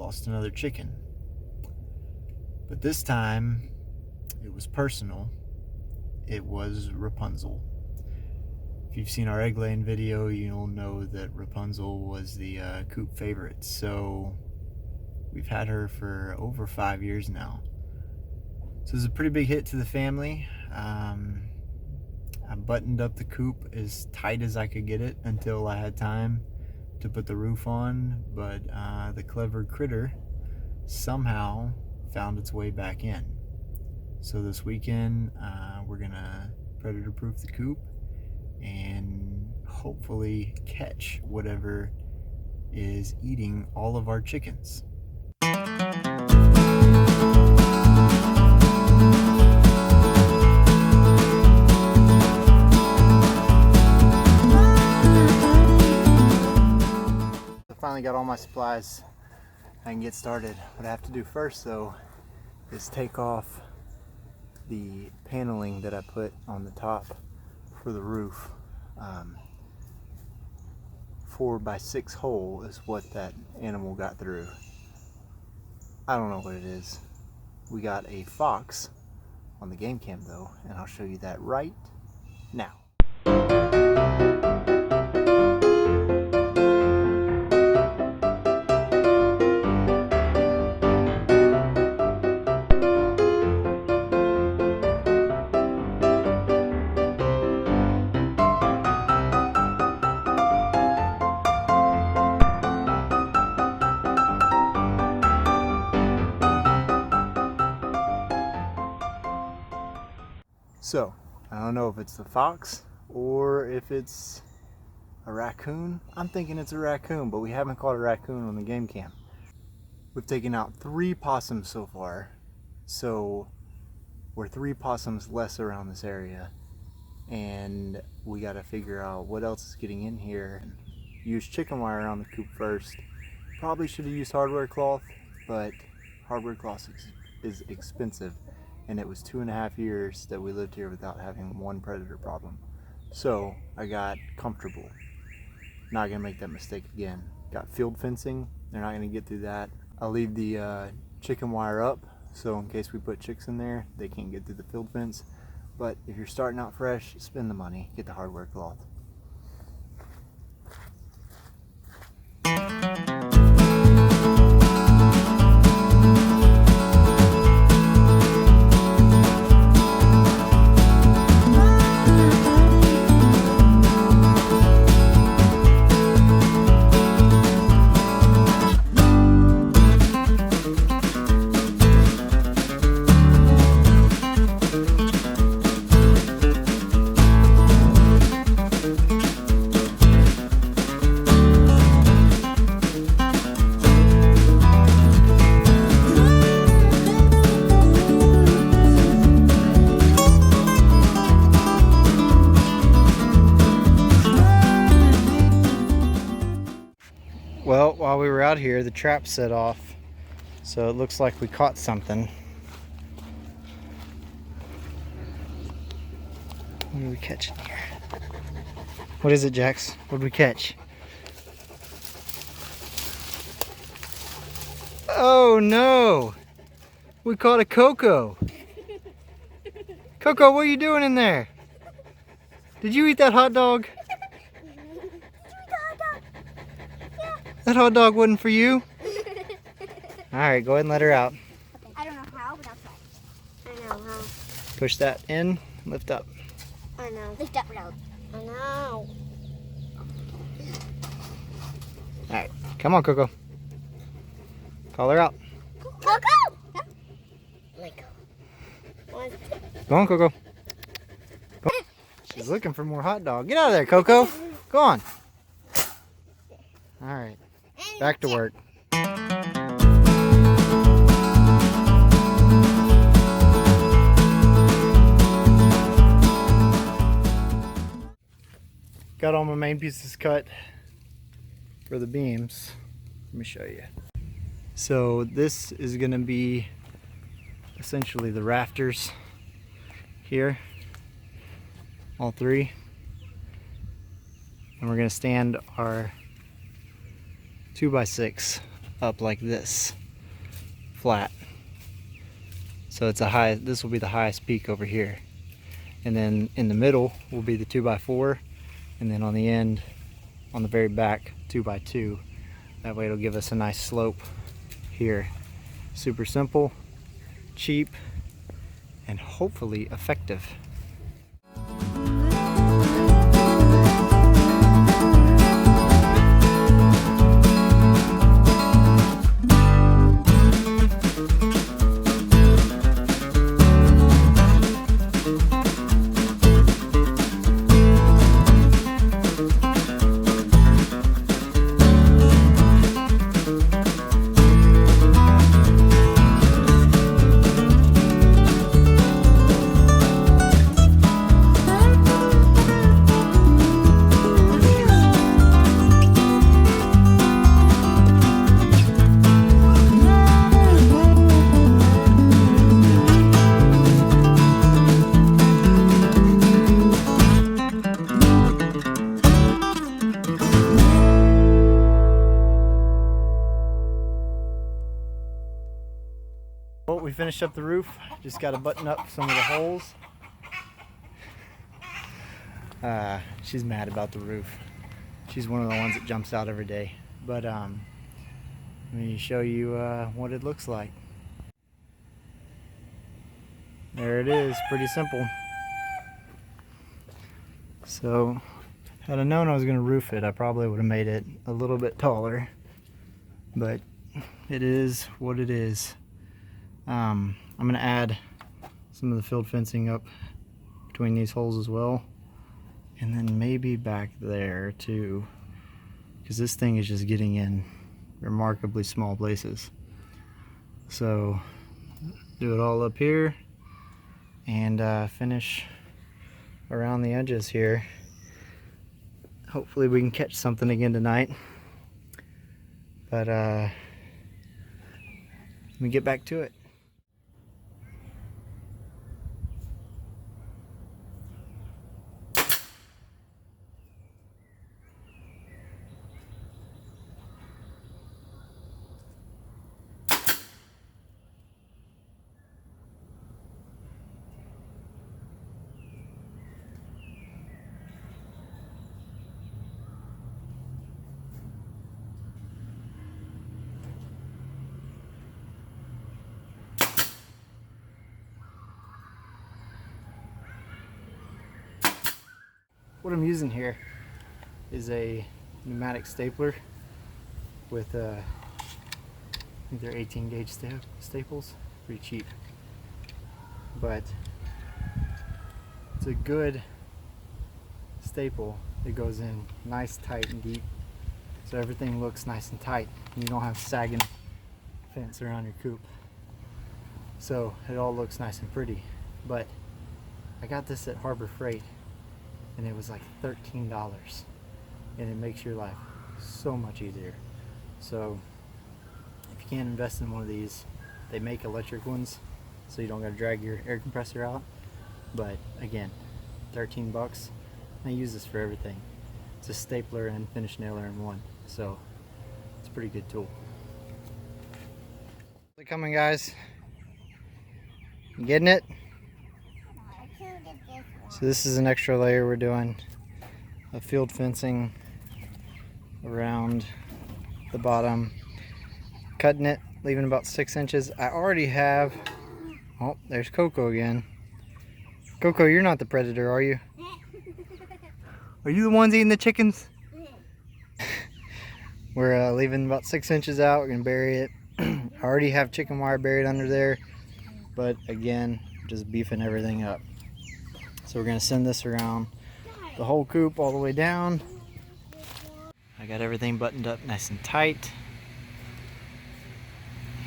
lost another chicken. But this time, it was personal. It was Rapunzel. If you've seen our egg laying video, you'll know that Rapunzel was the coop favorite. So we've had her for over 5 years now. So it's a pretty big hit to the family. I buttoned up the coop as tight as I could get it until I had time to put the roof on, but the clever critter somehow found its way back in. So this weekend we're gonna predator proof the coop and hopefully catch whatever is eating all of our chickens. Finally got all my supplies. I can get started. What I have to do first though is take off the paneling that I put on the top for the roof. 4x6 hole is what that animal got through. I don't know what it is. We got a fox on the game cam though, and I'll show you that right now. So, I don't know if it's the fox or if it's a raccoon. I'm thinking it's a raccoon, but we haven't caught a raccoon on the game cam. We've taken out 3 possums so far, so we're 3 possums less around this area, and we got to figure out what else is getting in here. Use chicken wire around the coop first. Probably should have used hardware cloth, but hardware cloth is expensive. And it was 2.5 years that we lived here without having one predator problem. So I got comfortable. Not gonna make that mistake again. Got field fencing, they're not gonna get through that. I'll leave the chicken wire up, so in case we put chicks in there, they can't get through the field fence. But if you're starting out fresh, spend the money, get the hardware cloth. Well, while we were out here, the trap set off, so it looks like we caught something. What did we catch in here? What is it, Jax? What did we catch? Oh no! We caught a Coco! Coco, what are you doing in there? Did you eat that hot dog? That hot dog wasn't for you? Alright, go ahead and let her out. Okay, I don't know how, but I'll try. I know how. Push that in, lift up. I know. Lift up, out. I know. Alright, come on, Coco. Call her out. Coco! Let go. Go on, Coco. Go. She's looking for more hot dog. Get out of there, Coco. Go on. Alright. Back to work. Got all my main pieces cut for the beams. Let me show you. So this is going to be essentially the rafters here, all 3. And we're going to stand our 2x6 up like this, flat. So it's a high, this will be the highest peak over here. And then in the middle will be the 2x4, and then on the end, on the very back, 2x2. That way it'll give us a nice slope here. Super simple, cheap, and hopefully effective. Well, we finished up the roof. Just got to button up some of the holes. She's mad about the roof. She's one of the ones that jumps out every day. But let me show you what it looks like. There it is, pretty simple. So, had I known I was going to roof it, I probably would have made it a little bit taller. But it is what it is. I'm going to add some of the field fencing up between these holes as well, and then maybe back there too, because this thing is just getting in remarkably small places. So do it all up here and finish around the edges here. Hopefully we can catch something again tonight, but let me get back to it. What I'm using here is a pneumatic stapler with I think they're 18 gauge staples, pretty cheap, but it's a good staple that goes in nice, tight, and deep, so everything looks nice and tight and you don't have sagging fence around your coop, so it all looks nice and pretty. But I got this at Harbor Freight and it was like $13, and it makes your life so much easier. So if you can't invest in one of these, they make electric ones so you don't gotta drag your air compressor out, but again, 13 bucks. I use this for everything. It's a stapler and finish nailer in one, so it's a pretty good tool. How's it coming, guys? You getting it? So this is an extra layer we're doing of field fencing around the bottom, cutting it, leaving about 6 inches. I already have, oh, there's Coco again. Coco, you're not the predator, are you? Are you the ones eating the chickens? We're leaving about 6 inches out. We're gonna bury it. I already have chicken wire buried under there, but again, just beefing everything up. So we're gonna send this around the whole coop all the way down. I got everything buttoned up nice and tight,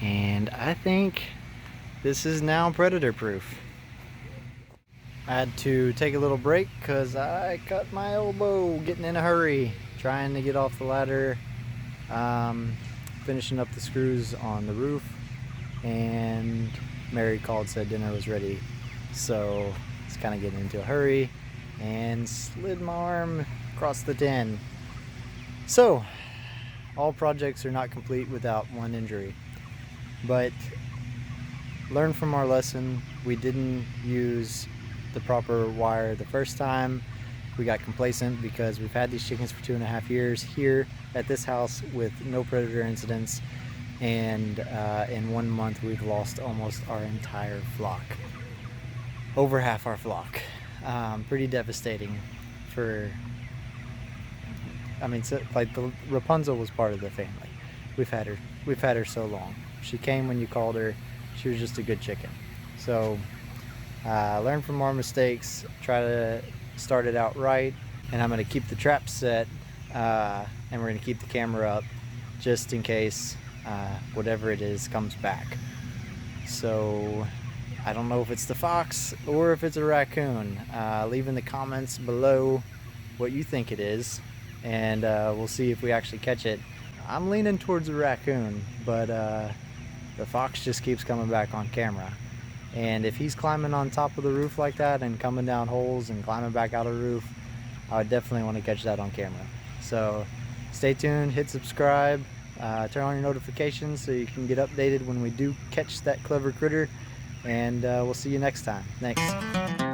and I think this is now predator proof. I had to take a little break because I cut my elbow getting in a hurry trying to get off the ladder, finishing up the screws on the roof, and Mary called, said dinner was ready, so it's kind of getting into a hurry and slid my arm across the den. So all projects are not complete without one injury. But learn from our lesson. We didn't use the proper wire the first time. We got complacent because we've had these chickens for 2.5 years here at this house with no predator incidents, and in 1 month we've lost almost our entire flock, over half our flock. Pretty devastating for, I mean, so, like, the Rapunzel was part of the family. We've had her so long. She came when you called her. She was just a good chicken. So learn from our mistakes, try to start it out right, and I'm going to keep the trap set, and we're going to keep the camera up just in case whatever it is comes back. So I don't know if it's the fox or if it's a raccoon. Leave in the comments below what you think it is, and we'll see if we actually catch it. I'm leaning towards a raccoon, but the fox just keeps coming back on camera. And if he's climbing on top of the roof like that and coming down holes and climbing back out of the roof, I would definitely want to catch that on camera. So stay tuned, hit subscribe, turn on your notifications so you can get updated when we do catch that clever critter, and we'll see you next time. Thanks.